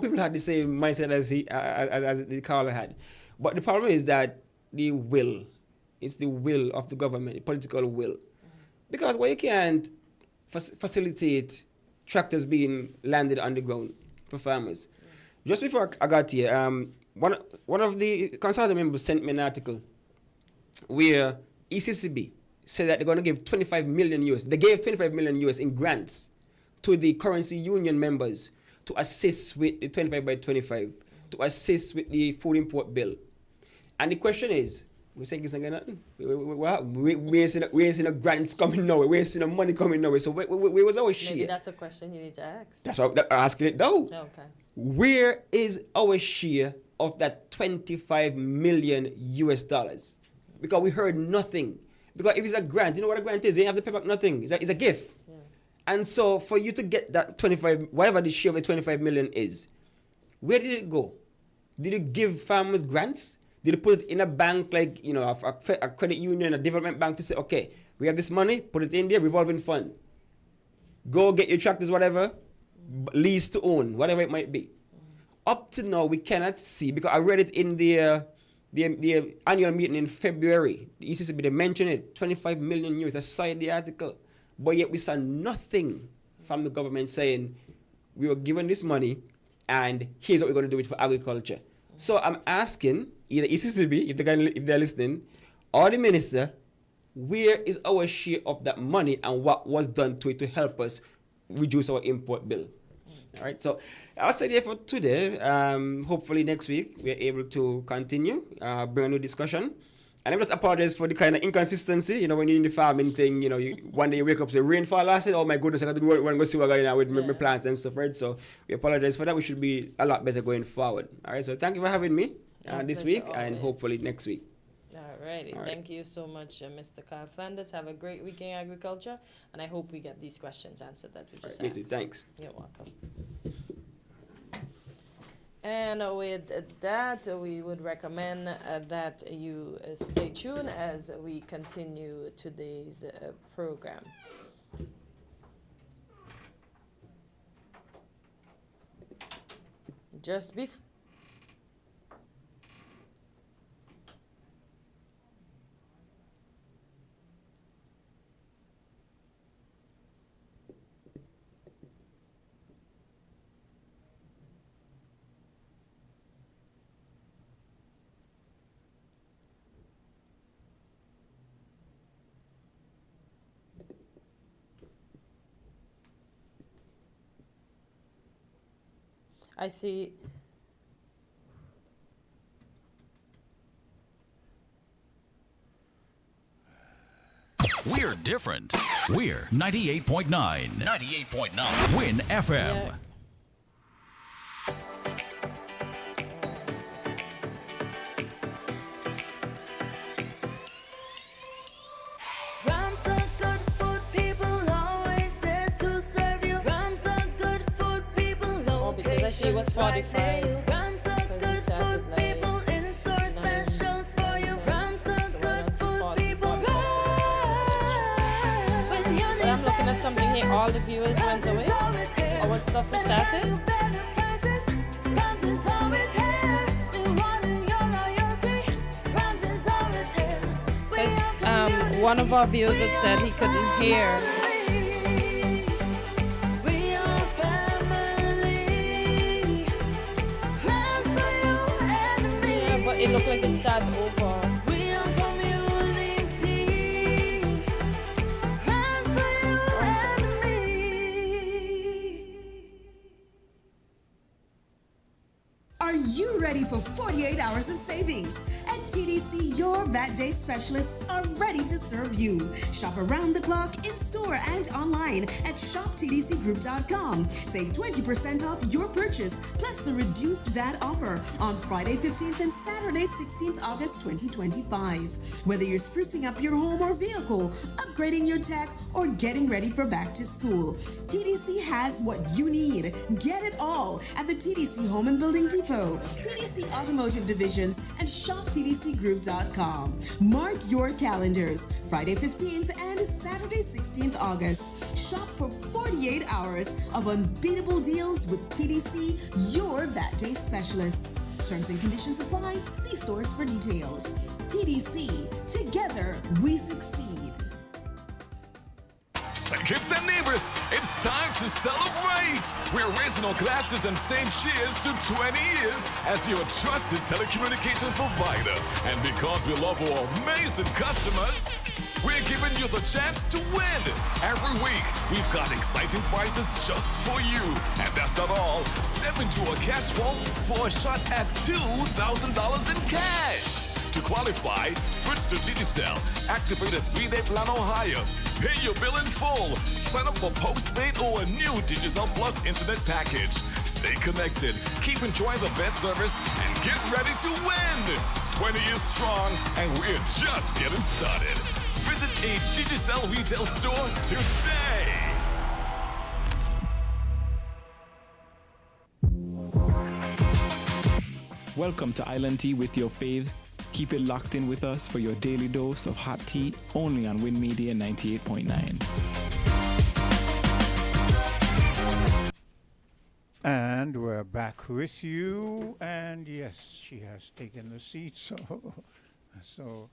People had the same mindset as the caller had. But the problem is that the will, it's the will of the government, the political will. Because why you can't facilitate tractors being landed on the ground for farmers. Just before I got here, one of the consultant members sent me an article where ECCB said that they're going to give 25 million US. They gave 25 million US in grants to the currency union members to assist with the 25 by 25, to assist with the food import bill. And the question is, we saying it's not going to we ain't seen no grants coming nowhere. We ain't seen no money coming nowhere. So where was our share? Maybe that's a question you need to ask. That's what I'm asking it now. Okay. Where is our share of that 25 million US dollars? Because we heard nothing. Because if it's a grant, you know what a grant is? You have to pay back nothing. It's a gift. Yeah. And so for you to get that 25, whatever the share of the 25 million is, where did it go? Did you give farmers grants? Did you put it in a bank like, you know, a credit union, a development bank to say, okay, we have this money, put it in there, revolving fund. Go get your tractors, whatever, lease to own, whatever it might be. Up to now, we cannot see, because I read it in the annual meeting in February. The ECCB, they mentioned it, 25 million US, I cited the article. But yet we saw nothing from the government saying, we were given this money, and here's what we're going to do with for agriculture. So I'm asking, either ECCB, if they're listening, or the minister, where is our share of that money and what was done to it to help us reduce our import bill? All right, so I'll say there for today. Hopefully next week we're able to continue, bring a new discussion. And I just apologize for the kind of inconsistency. You know, when you're in the farming thing, you know, one day you wake up, say rainfall last night, oh my goodness, I got to go and see what's going on with my plants and stuff, right? So we apologize for that. We should be a lot better going forward. All right, so thank you for having me this week and hopefully next week. All righty. Thank you so much, Mr. Carl Flanders. Have a great week in agriculture, and I hope we get these questions answered that we just asked. Me too. Thanks. You're welcome. And with that, we would recommend that you stay tuned as we continue today's program. Just before. I see. We're different. We're 98.9. 98.9. Win FM. Yeah. She was 45. Rams the good food people in store specials for you. Rams the good food people. But I'm looking at something here. All the viewers went away. Or what stuff was started? Because one of our viewers had said he couldn't hear. It looked like it starts over. We are community. Rams for you and me. Are you ready for 48 hours of savings? At TDC, your VAT Day specialists are ready to serve you. Shop around the clock, in store and online at shoptdcgroup.com. Save 20% off your purchase, plus the reduced VAT offer on Friday 15th and Saturday 16th August 2025. Whether you're sprucing up your home or vehicle, upgrading your tech, or getting ready for back to school, TDC has what you need. Get it all at the TDC Home and Building Depot, TDC Automotive Divisions, and shoptdcgroup.com. Mark your calendars, Friday 15th and Saturday 16th August. Shop for 48 hours of unbeatable deals with TDC, your your VAT Day specialists. Terms and conditions apply. See stores for details. TDC, together we succeed. Kids and neighbors, it's time to celebrate! We're raising our glasses and saying cheers to 20 years as your trusted telecommunications provider. And because we love our amazing customers, we're giving you the chance to win. Every week, we've got exciting prizes just for you. And that's not all. Step into a cash vault for a shot at $2,000 in cash. To qualify, switch to Digicel, activate a 3-day plan or higher, pay your bill in full, sign up for postpaid or a new Digicel Plus internet package. Stay connected, keep enjoying the best service, and get ready to win. 20 years strong, and we're just getting started. Visit a Digicel retail store today. Welcome to Island Tea with your faves. Keep it locked in with us for your daily dose of hot tea only on Win Media 98.9. And we're back with you. And yes, she has taken the seat. So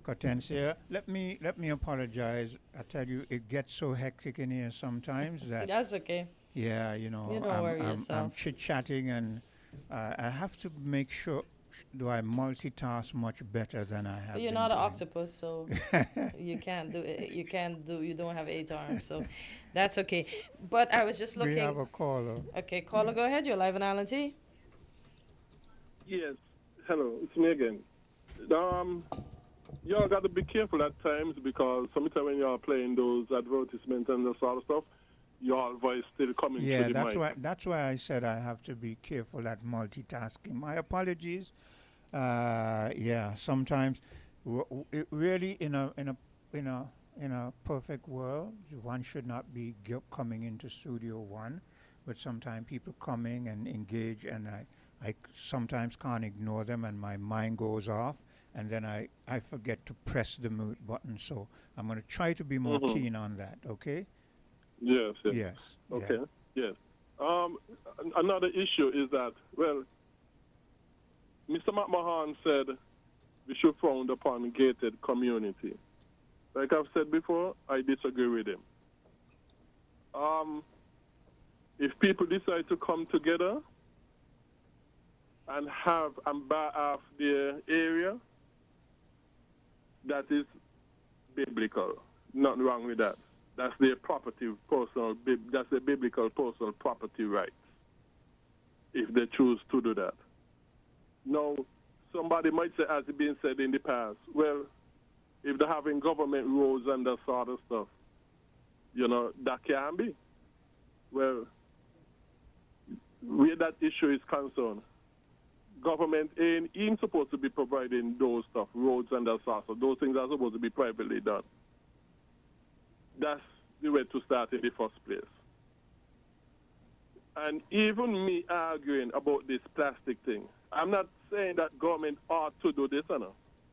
Cortencia, let me apologize. I tell you, it gets so hectic in here sometimes that That's okay. yeah, You don't worry I'm yourself. chit-chatting, and I have to make sure. Do I multitask much better than I have? But you're been not an doing? octopus, so you can't do it. You don't have 8 arms, so that's okay. But I was just We looking. have a caller. Okay, caller, go ahead. You're live on Island T. Yes. Hello, it's me again. Y'all got to be careful at times because sometimes when y'all playing those advertisements and that sort of stuff, your voice still coming Yeah, through the mic. that's why I said I have to be careful at multitasking. My apologies. Yeah, sometimes really in a perfect world, one should not be coming into Studio One, but sometimes people coming and engage, and I sometimes can't ignore them, and my mind goes off, and then I forget to press the mute button. So I'm going to try to be more keen on that. Okay. Yes. Yes. Okay. Yes. Another issue is that, well, Mr. McMahon said we should frown upon gated community. Like I've said before, I disagree with him. If people decide to come together and buy off their area, that is biblical. Nothing wrong with that. That's their property, that's their biblical personal property rights, if they choose to do that. Now, somebody might say, as it's been said in the past, well, if they're having government roads and that sort of stuff, that can be. Well, where that issue is concerned, government ain't even supposed to be providing those stuff, roads and that sort of stuff. Those things are supposed to be privately done. That's the way to start in the first place. And even me arguing about this plastic thing, I'm not saying that government ought to do this,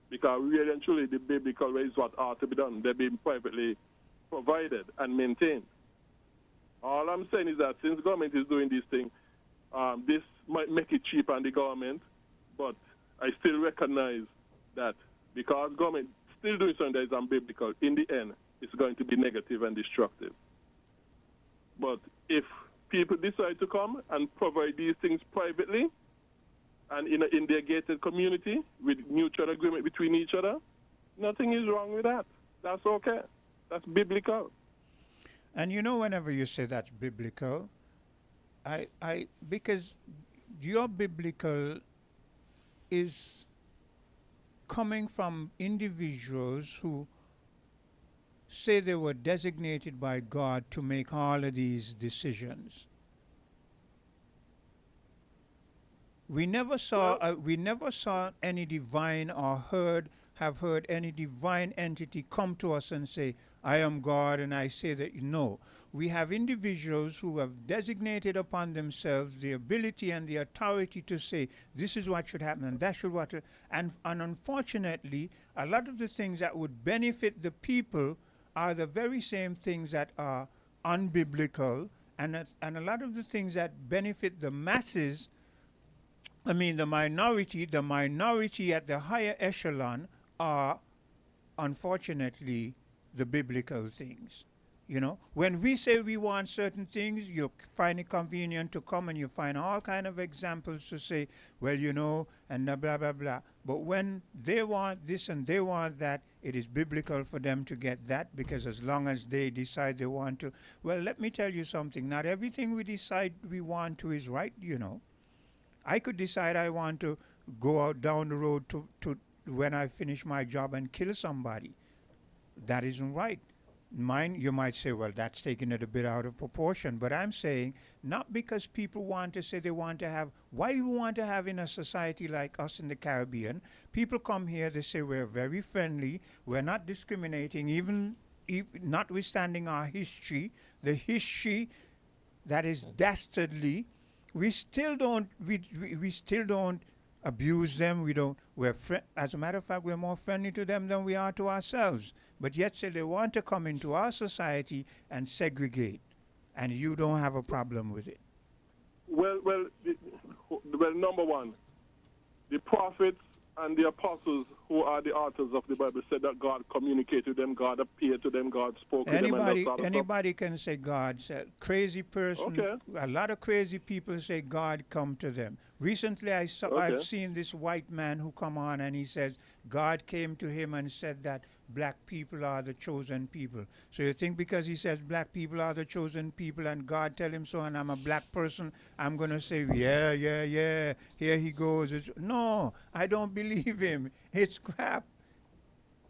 because really and truly the biblical way is what ought to be done. They're being privately provided and maintained. All I'm saying is that since government is doing this thing, this might make it cheap on the government, but I still recognize that because government still doing something that is unbiblical, in the end, it's going to be negative and destructive. But if people decide to come and provide these things privately and in their gated community with mutual agreement between each other, nothing is wrong with that. That's okay. That's biblical. And whenever you say that's biblical, because your biblical is coming from individuals who say they were designated by God to make all of these decisions. We never saw any divine or have heard any divine entity come to us and say, I am God and I say that no. We have individuals who have designated upon themselves the ability and the authority to say this is what should happen and that should what and unfortunately a lot of the things that would benefit the people are the very same things that are unbiblical, and a lot of the things that benefit the masses I mean, the minority at the higher echelon are, unfortunately, the biblical things. You know, when we say we want certain things, you find it convenient to come and you find all kind of examples to say, well, you know, and blah, blah, blah. But when they want this and they want that, it is biblical for them to get that, because as long as they decide they want to. Well, let me tell you something. Not everything we decide we want to is right, you know. I could decide I want to go out down the road to when I finish my job and kill somebody. That isn't right. Mine, you might say, well, that's taking it a bit out of proportion. But I'm saying, not because people want to say they want to have, why you want to have in a society like us in the Caribbean, people come here, they say we're very friendly, we're not discriminating, even notwithstanding our history, the history that is dastardly, we still don't abuse them. As a matter of fact, we're more friendly to them than we are to ourselves. But yet say they want to come into our society and segregate, and you don't have a problem with it. Well, number one, the prophets and the apostles, who are the authors of the Bible, said that God communicated with them, God appeared to them, God spoke to them. Anybody can say God said. Crazy person. Okay. A lot of crazy people say God come to them. Recently, I've seen this white man who come on and he says God came to him and said that black people are the chosen people. So you think because he says black people are the chosen people and God tell him so, and I'm a black person, I'm going to say, yeah, here he goes. No, I don't believe him. It's crap.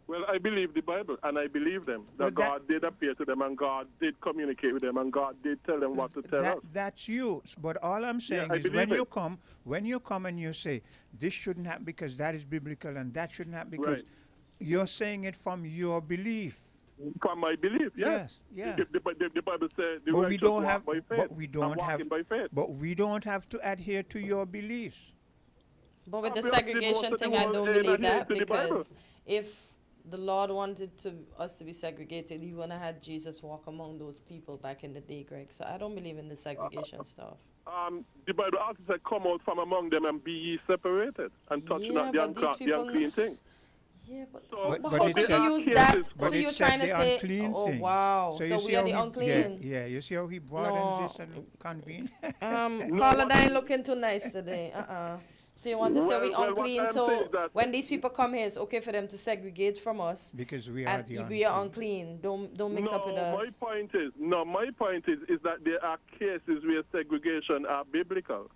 Well, I believe the Bible, and I believe them, that God did appear to them, and God did communicate with them, and God did tell them what to tell us. That's you. But all I'm saying is when you come and you say, this shouldn't happen because that is biblical, and that shouldn't happen because you're saying it from your belief. From my belief, yes. Yeah. The Bible says the righteous walk by faith. But we don't have to adhere to your beliefs. But with the segregation thing, I don't believe that, because if the Lord wanted us to be segregated, he wouldn't have had Jesus walk among those people back in the day, Greg. So I don't believe in the segregation stuff. The Bible also said, come out from among them and be ye separated, and touch not the unclean thing. Yeah, but how could you use that? So you're trying to say, oh, wow, so we are the unclean. Yeah, you see how he broadens this and convene? Caller, that ain't looking too nice today. So you want to say we unclean, so when these people come here, it's okay for them to segregate from us. Because we are the unclean. We are unclean. Don't mix up with us. My point is that there are cases where segregation are biblical.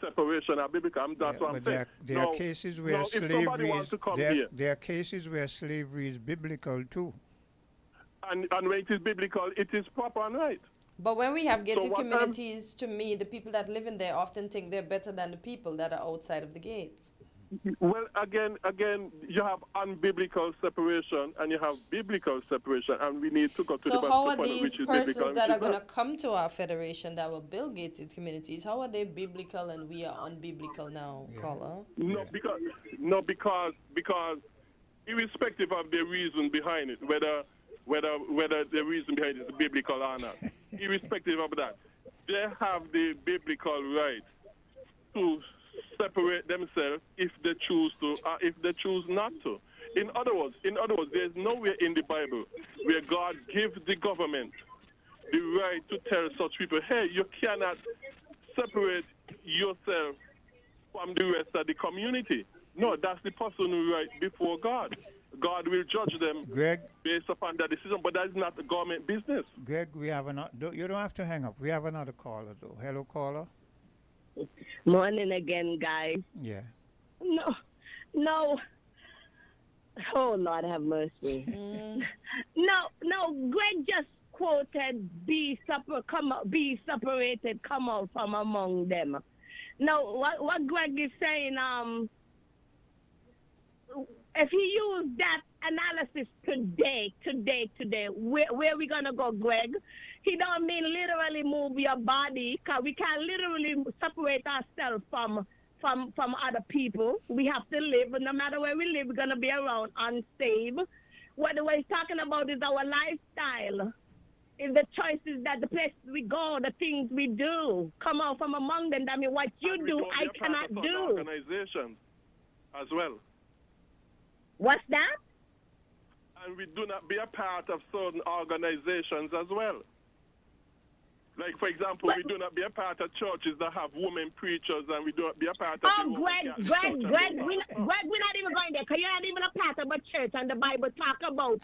Separation are biblical. That's what I'm saying. There are cases where slavery is there are cases where slavery is biblical too. And when it is biblical, it is proper and right. But when we have gated communities, to me, the people that live in there often think they're better than the people that are outside of the gate. Well, again, you have unbiblical separation and you have biblical separation, and we need to go to the So how are these persons that are going to come to our federation that will build gated communities, how are they biblical and we are unbiblical now, caller? No, because irrespective of the reason behind it, whether the reason behind it is biblical or not, irrespective of that, they have the biblical right to separate themselves if they choose to, or if they choose not to. In other words, there's nowhere in the Bible where God gives the government the right to tell such people, hey, you cannot separate yourself from the rest of the community. No, that's the personal right before God. God will judge them, Greg, based upon that decision, but that is not the government business. Greg, we have another. You don't have to hang up. We have another caller, though. Hello, caller. Morning again, guys. Yeah. No. Oh, Lord have mercy. No. Greg just quoted, be separated, come out from among them. Now, what Greg is saying, if he used that analysis today, where we gonna go, Greg? He don't mean literally move your body, because we can't literally separate ourselves from other people. We have to live, and no matter where we live, we're gonna be around unsaved. What he's talking about is our lifestyle. If the choices that the places we go, the things we do, come out from among them, I mean, what you And we do, don't I be a part cannot of other do. organizations as well. What's that? And we do not be a part of certain organizations as well. Like, for example, we do not be a part of churches that have women preachers, and we do not be a part of Oh, the Roman Catholic Greg, Church we're and not even going there, because you're not even a part of a church, and the Bible talk about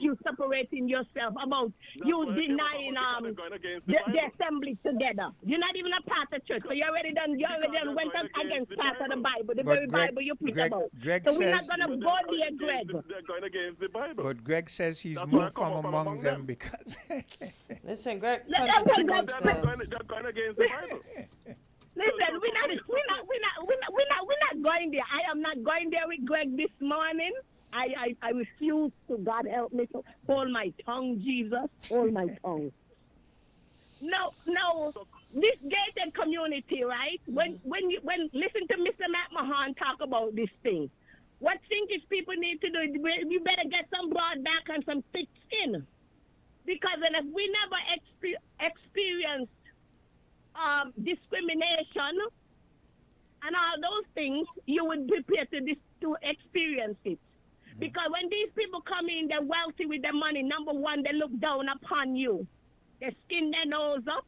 you separating yourself, about you denying the assembly together. You're not even a part of church, so you already done went up against part of the Bible, the very Bible you preach about. Greg So we're says, not going to go there, Greg. They're going against the Bible. but Greg says he's That's why I moved come from up among them because Listen, Greg, They're contradict going himself. going against the Bible. Listen, we're not going there. I am not going there with Greg this morning. I refuse to. God help me to hold my tongue, Jesus. Hold my tongue. No. This gated community, right? When listen to Mr. McMahon talk about this thing. What things people need to do? You better get some broad back and some thick skin, because then if we never experience discrimination and all those things, you would be prepared to experience it. Because when these people come in, they're wealthy with their money. Number one, they look down upon you. They skin their nose up,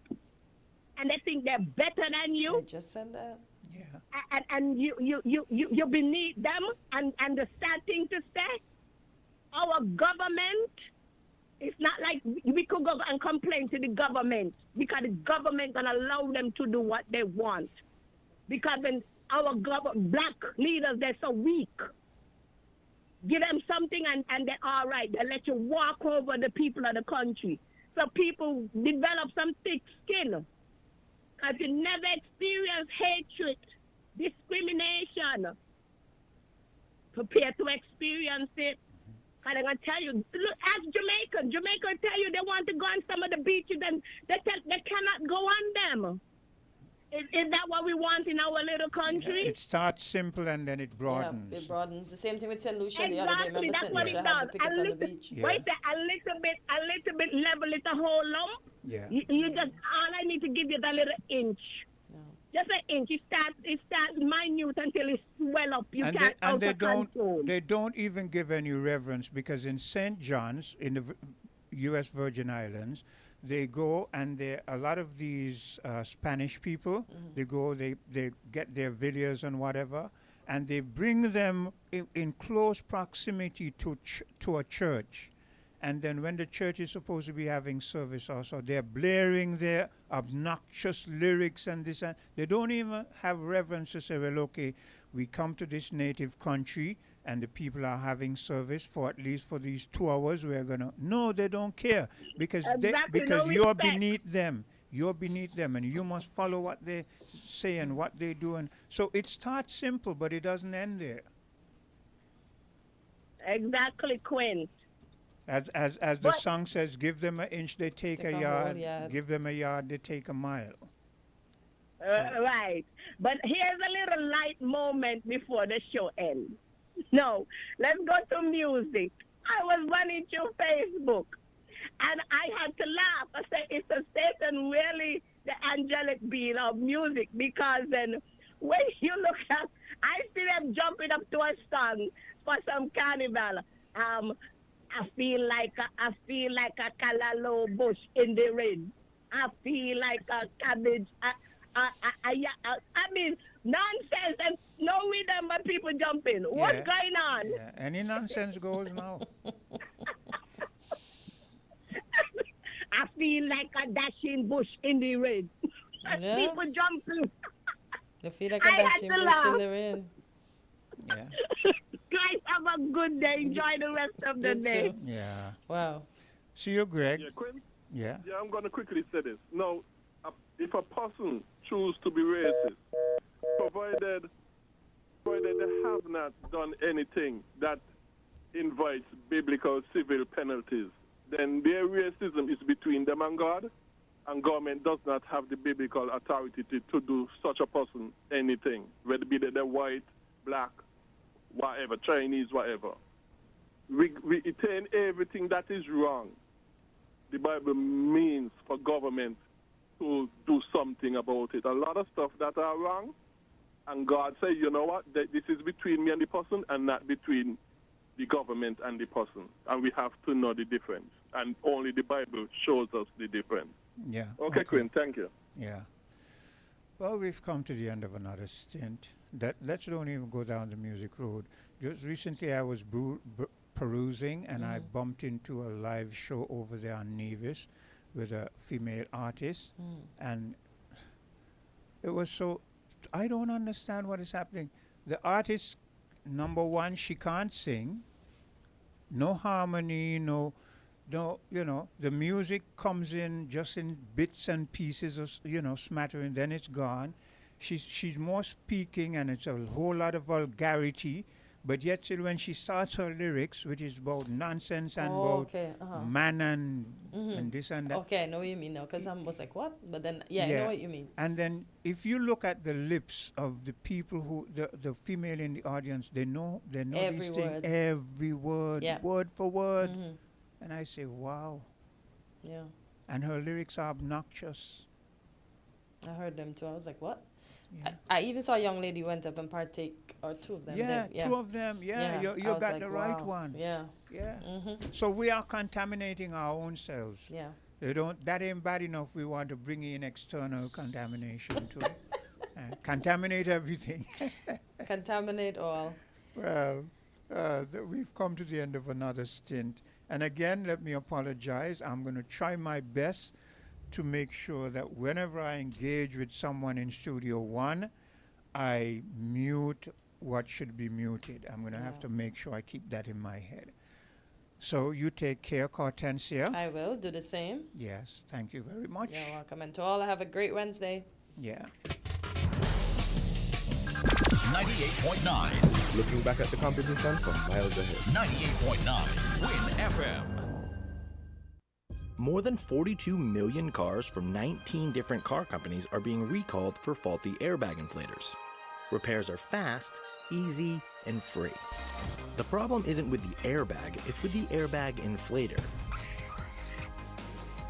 and they think they're better than you. I just said that. yeah. And you beneath them. And the sad thing to say, our government, it's not like we could go and complain to the government, because the government gonna allow them to do what they want. Because when our black leaders, they're so weak. Give them something and they're all right. They let you walk over the people of the country. So people develop some thick skin. Because you never experience hatred, discrimination. Prepare to experience it. And I'm going to tell you, look, ask Jamaica. Jamaica will tell you they want to go on some of the beaches and they cannot go on them. Is that what we want in our little country? It starts simple and then it broadens. Yeah, it broadens. The same thing with St. Lucia Exactly, the other day. Remember that's St. what Lucia it had does. the picket on the beach? Yeah. Wait a little bit level it a whole lump. Yeah. You just, all I need to give you that little inch. Just an inch. It starts minute until it swell up. You can't out of control. They don't even give any reverence, because in St. John's, in the U.S. Virgin Islands, they go and a lot of these Spanish people, they go, they get their videos and whatever, and they bring them in close proximity to a church. And then when the church is supposed to be having service also, they're blaring their obnoxious lyrics and this, and they don't even have reverence to say, well, okay, we come to this native country and the people are having service for at least for these 2 hours. We're going to, no, they don't care, because Exactly, because no you're respect. beneath them. You're beneath them, and you must follow what they say and what they do. And so it starts simple, but it doesn't end there. Exactly, Quinn. As the song says, give them an inch, they take a whole yard. yard. Give them a yard, they take a mile. Right. But here's a little light moment before the show ends. No, let's go to music. I was running through Facebook, and I had to laugh. I said, it's a Satan really the angelic being of music, because then when you look at, I see them jumping up to a song for some carnival. I feel like a callaloo bush in the rain. I feel like a cabbage. I mean, nonsense and no rhythm, but people jumping. What's going on? Yeah. Any nonsense goes now. I feel like a dashing bush in the rain. Yeah. People jumping. You feel like a dashing bush in the rain. Yeah. Guys, have a good day. Enjoy the rest of the You day. too. Yeah. Wow. See you, Greg. Yeah, Quinn? Yeah. Yeah, I'm going to quickly say this. Now, if a person chooses to be racist, provided they have not done anything that invites biblical civil penalties, then their racism is between them and God, and government does not have the biblical authority to do such a person anything, whether it be they're white, black, whatever, Chinese, whatever. We retain everything that is wrong the Bible means for government to do something about it. A lot of stuff that are wrong, and God said, you know what, this is between me and the person and not between the government and the person. And we have to know the difference. And only the Bible shows us the difference. Yeah. Okay, Quinn, thank you. Yeah. Well, we've come to the end of another stint. Let's don't even go down the music road. Just recently I was perusing and I bumped into a live show over there on Nevis with a female artist. And it was so, I don't understand what is happening. The artist, number one, she can't sing. No harmony, no, you know, the music comes in just in bits and pieces, of, you know, smattering, then it's gone. She's more speaking, and it's a whole lot of vulgarity, but yet still when she starts her lyrics, which is about nonsense and about man and this and that. Okay, I know what you mean now, because I was like, what? But then, I know what you mean. And then if you look at the lips of the people who, the female in the audience, they know Every these things, word. every word, word for word. And I say, wow. Yeah. And her lyrics are obnoxious. I heard them too. I was like, what? Yeah. I even saw a young lady went up and partake, or two of them. Two of them. Yeah, you got like, the right wow. one. Yeah. Yeah. So we are contaminating our own selves. Yeah. That ain't bad enough. We want to bring in external contamination too. Contaminate everything. Contaminate all. Well, we've come to the end of another stint. And again, let me apologize. I'm going to try my best to make sure that whenever I engage with someone in Studio One, I mute what should be muted. I'm going to have to make sure I keep that in my head. So you take care, Hortensia. I will do the same. Yes, thank you very much. You're welcome. And to all, have a great Wednesday. Yeah. 98.9. Looking back at the competition from miles ahead. 98.9 Win FM. More than 42 million cars from 19 different car companies are being recalled for faulty airbag inflators. Repairs are fast, easy, and free. The problem isn't with the airbag, it's with the airbag inflator.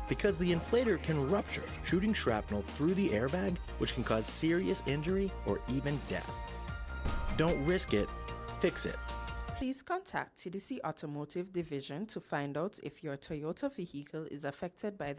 Because the inflator can rupture, shooting shrapnel through the airbag, which can cause serious injury or even death. Don't risk it, fix it. Please contact TDC Automotive Division to find out if your Toyota vehicle is affected by the